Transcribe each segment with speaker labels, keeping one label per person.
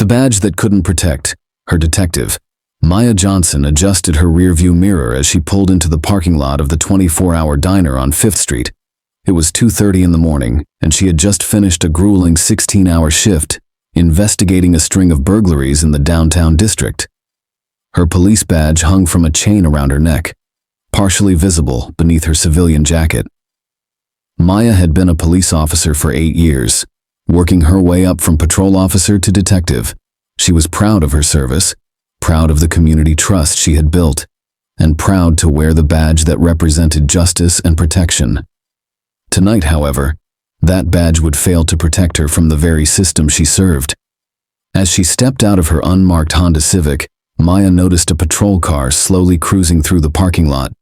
Speaker 1: badge that couldn't protect, her detective. Maya Johnson adjusted her rearview mirror as she pulled into the parking lot of the 24-hour diner on 5th Street. It was 2:30 in the morning, and she had just finished a grueling 16-hour shift investigating a string of burglaries in the downtown district. Her police badge hung from a chain around her neck, partially visible beneath her civilian jacket. Maya had been a police officer for 8 years, working her way up from patrol officer to detective. She was proud of her service, proud of the community trust she had built, and proud to wear the badge that represented justice and protection. Tonight, however, that badge would fail to protect her from the very system she served. As she stepped out of her unmarked Honda Civic, Maya noticed a patrol car slowly cruising through the parking lot.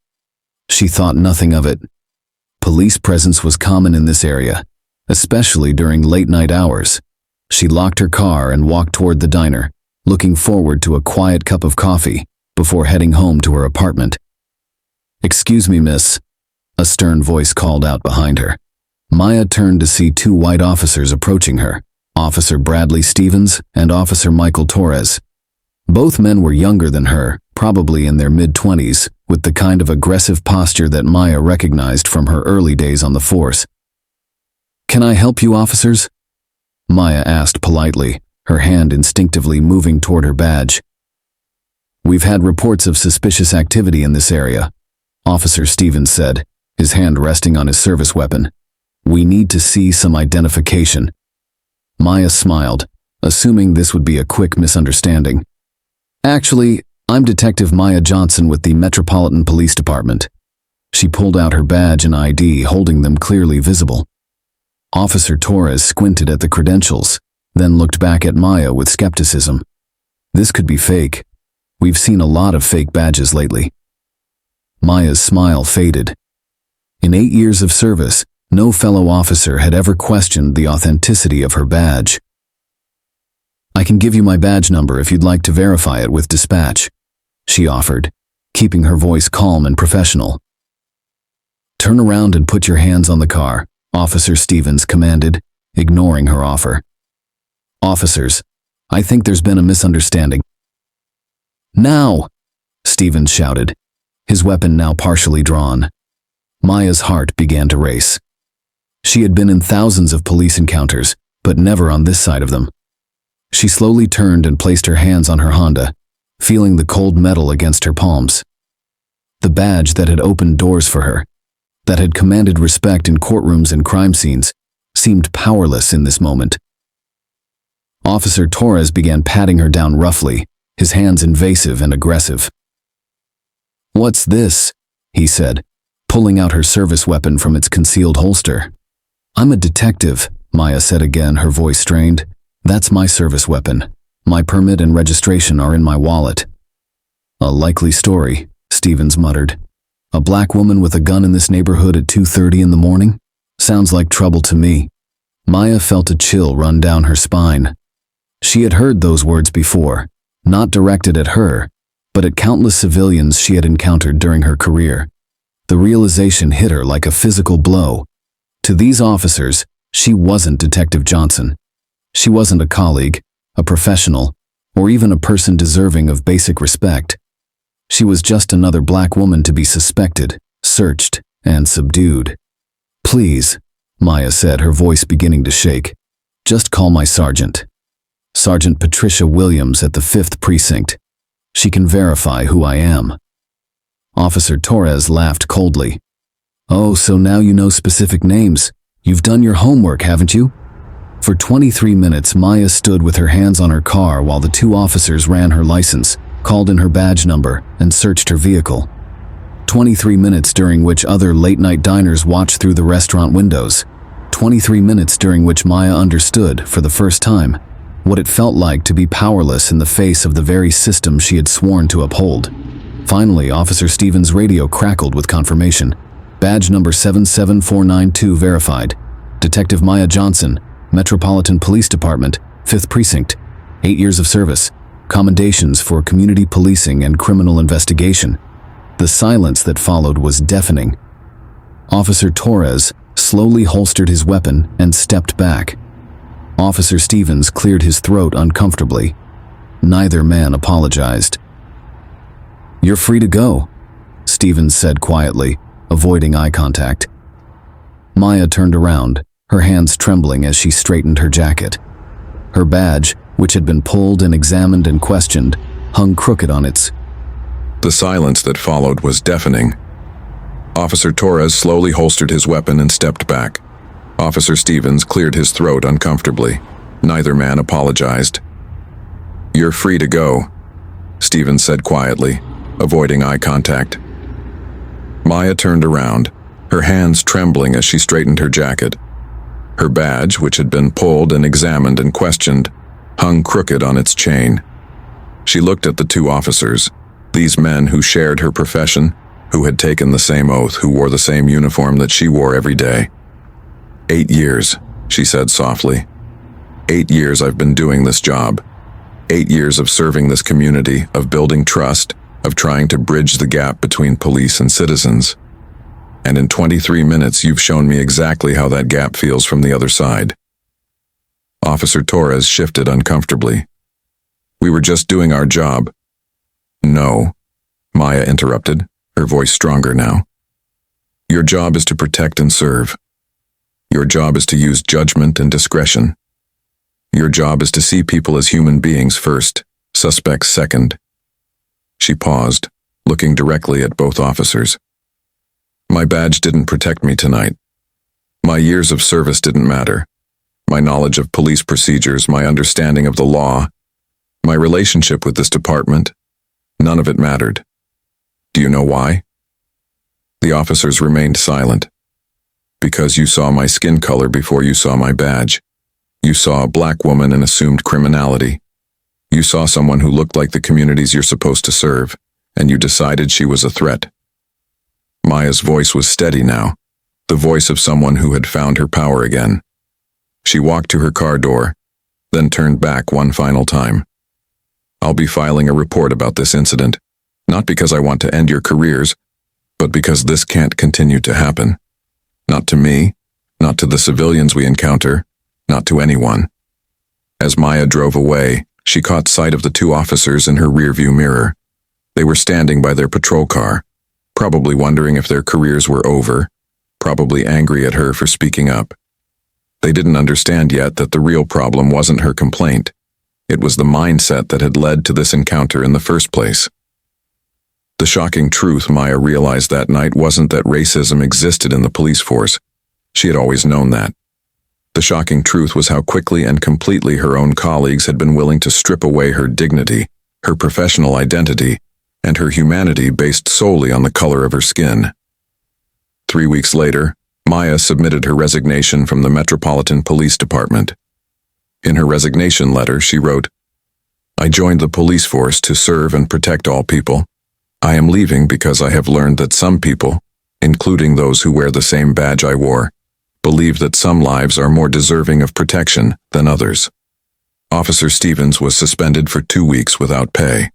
Speaker 1: She thought nothing of it. Police presence was common in this area, especially during late-night hours. She locked her car and walked toward the diner, looking forward to a quiet cup of coffee before heading home to her apartment. "Excuse me, miss," a stern voice called out behind her. Maya turned to see 2 white officers approaching her, Officer Bradley Stevens and Officer Michael Torres. Both men were younger than her, probably in their mid-20s, with the kind of aggressive posture that Maya recognized from her early days on the force. "Can I help you, officers?" Maya asked politely, her hand instinctively moving toward her badge. "We've had reports of suspicious activity in this area," Officer Stevens said, his hand resting on his service weapon. "We need to see some identification." Maya smiled, assuming this would be a quick misunderstanding. "Actually, I'm Detective Maya Johnson with the Metropolitan Police Department." She pulled out her badge and ID, holding them clearly visible. Officer Torres squinted at the credentials, then looked back at Maya with skepticism. This could be fake. We've seen a lot of fake badges lately. Maya's smile faded. In 8 years of service, no fellow officer had ever questioned the authenticity of her badge. "I can give you my badge number if you'd like to verify it with dispatch," she offered, keeping her voice calm and professional. "Turn around and put your hands on the car," Officer Stevens commanded, ignoring her offer. "Officers, I think there's been a misunderstanding." "Now!" Stevens shouted, his weapon now partially drawn. Maya's heart began to race. She had been in thousands of police encounters, but never on this side of them. She slowly turned and placed her hands on her Honda, feeling the cold metal against her palms. The badge that had opened doors for her, that had commanded respect in courtrooms and crime scenes, seemed powerless in this moment. Officer Torres began patting her down roughly, his hands invasive and aggressive. "What's this?" he said, pulling out her service weapon from its concealed holster. "I'm a detective," Maya said again, her voice strained. "That's my service weapon. My permit and registration are in my wallet." "A likely story," Stevens muttered. "A black woman with a gun in this neighborhood at 2:30 in the morning? Sounds like trouble to me." Maya felt a chill run down her spine. She had heard those words before, not directed at her, but at countless civilians she had encountered during her career. The realization hit her like a physical blow. To these officers, she wasn't Detective Johnson. She wasn't a colleague, a professional, or even a person deserving of basic respect. She was just another black woman to be suspected, searched, and subdued. "Please," Maya said, her voice beginning to shake. "Just call my sergeant. Sergeant Patricia Williams at the 5th Precinct. She can verify who I am." Officer Torres laughed coldly. "Oh, so now you know specific names. You've done your homework, haven't you?" For 23 minutes, Maya stood with her hands on her car while the 2 officers ran her license, called in her badge number, and searched her vehicle. 23 minutes during which other late-night diners watched through the restaurant windows. 23 minutes during which Maya understood, for the first time, what it felt like to be powerless in the face of the very system she had sworn to uphold. Finally, Officer Stevens' radio crackled with confirmation. "Badge number 77492 verified. Detective Maya Johnson, Metropolitan Police Department, 5th Precinct. 8 years of service. Commendations for community policing and criminal investigation." The silence that followed was deafening. Officer Torres slowly holstered his weapon and stepped back. Officer Stevens cleared his throat uncomfortably. Neither man apologized. "You're free to go," Stevens said quietly, avoiding eye contact. Maya turned around, her hands trembling as she straightened her jacket. Her badge, which had been pulled and examined and questioned, hung crooked on its.
Speaker 2: The silence that followed was deafening. Officer Torres slowly holstered his weapon and stepped back. Officer Stevens cleared his throat uncomfortably. Neither man apologized. "You're free to go," Stevens said quietly, avoiding eye contact. Maya turned around, her hands trembling as she straightened her jacket. Her badge, which had been pulled and examined and questioned, hung crooked on its chain. She looked at the two officers, these men who shared her profession, who had taken the same oath, who wore the same uniform that she wore every day. 8 years, she said softly. 8 years I've been doing this job. 8 years of serving this community, of building trust, of trying to bridge the gap between police and citizens. And in 23 minutes, you've shown me exactly how that gap feels from the other side. Officer Torres shifted uncomfortably. "We were just doing our job." "No," Maya interrupted, her voice stronger now. "Your job is to protect and serve. Your job is to use judgment and discretion. Your job is to see people as human beings first, suspects second." She paused, looking directly at both officers. "My badge didn't protect me tonight. My years of service didn't matter. My knowledge of police procedures, my understanding of the law, my relationship with this department, none of it mattered. Do you know why?" The officers remained silent. "Because you saw my skin color before you saw my badge. You saw a black woman and assumed criminality. You saw someone who looked like the communities you're supposed to serve, and you decided she was a threat." Maya's voice was steady now, the voice of someone who had found her power again. She walked to her car door, then turned back one final time. "I'll be filing a report about this incident, not because I want to end your careers, but because this can't continue to happen. Not to me, not to the civilians we encounter, not to anyone." As Maya drove away, she caught sight of the two officers in her rearview mirror. They were standing by their patrol car, probably wondering if their careers were over, probably angry at her for speaking up. They didn't understand yet that the real problem wasn't her complaint. It was the mindset that had led to this encounter in the first place. The shocking truth Maya realized that night wasn't that racism existed in the police force. She had always known that. The shocking truth was how quickly and completely her own colleagues had been willing to strip away her dignity, her professional identity, and her humanity based solely on the color of her skin. 3 weeks later, Maya submitted her resignation from the Metropolitan Police Department. In her resignation letter, she wrote, "I joined the police force to serve and protect all people. I am leaving because I have learned that some people, including those who wear the same badge I wore, believe that some lives are more deserving of protection than others." Officer Stevens was suspended for 2 weeks without pay.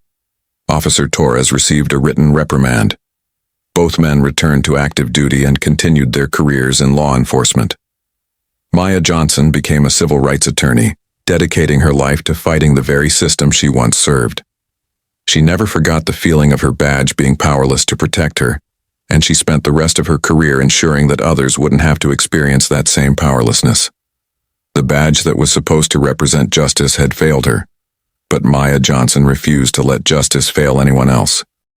Speaker 2: Officer Torres received a written reprimand. Both men returned to active duty and continued their careers in law enforcement. Maya Johnson became a civil rights attorney, dedicating her life to fighting the very system she once served. She never forgot the feeling of her badge being powerless to protect her, and she spent the rest of her career ensuring that others wouldn't have to experience that same powerlessness. The badge that was supposed to represent justice had failed her, but Maya Johnson refused to let justice fail anyone else.